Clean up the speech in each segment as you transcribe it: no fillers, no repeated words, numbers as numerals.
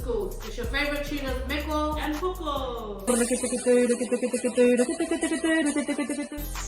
schools. It's your favorite tutors, Meko and Puko.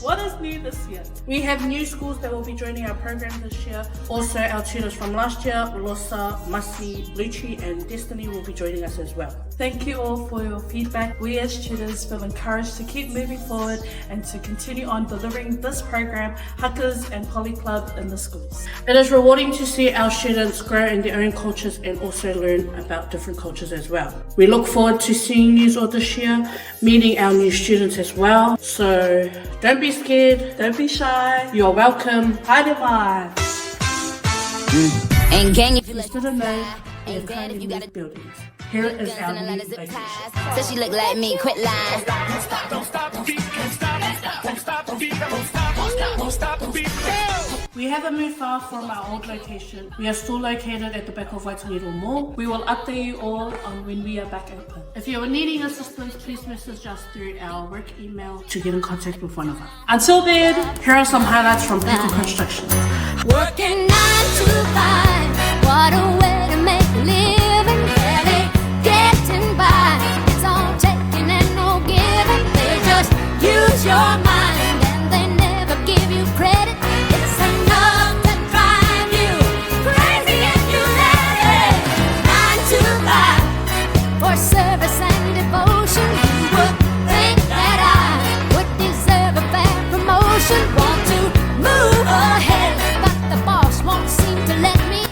What is new this year? We have new schools that will be joining our program this year. Also, our tutors from last year, Losa, Masi, Luchi, and Destiny will be joining us as well. Thank you all for your feedback. We as tutors feel encouraged to keep moving forward and to continue on delivering this program, Hakas and Polyclub, in the schools. It is rewarding to see our students grow in their own cultures and also learn about different cultures as well. We look forward to seeing you all this year, meeting our new students as well. So don't be scared, Don't be shy. you're welcome. Haere Mai. And gang if you Just didn't know we have currently moved buildings. Here is our new location. so she look like me, quit lying. We haven't moved far from our old location. We are still located at the back of Waitangi Mall. We will update you all on when we are back open. If you are needing assistance, please message us through our work email to get in contact with one of us. Until then, Here are some highlights from Pickle Construction. Working 9 to 5, what a way to make a living. Barely getting by, it's all taking and no giving. They just use your mind and they never give you credit. It's enough to drive you crazy if you let it. 9 to 5, for service and devotion. You would think that I would deserve a fair promotion. Want to move ahead, but the boss won't seem to let me.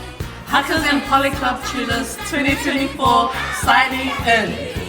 Hakas and Polyclub Tutors 2024 signing in.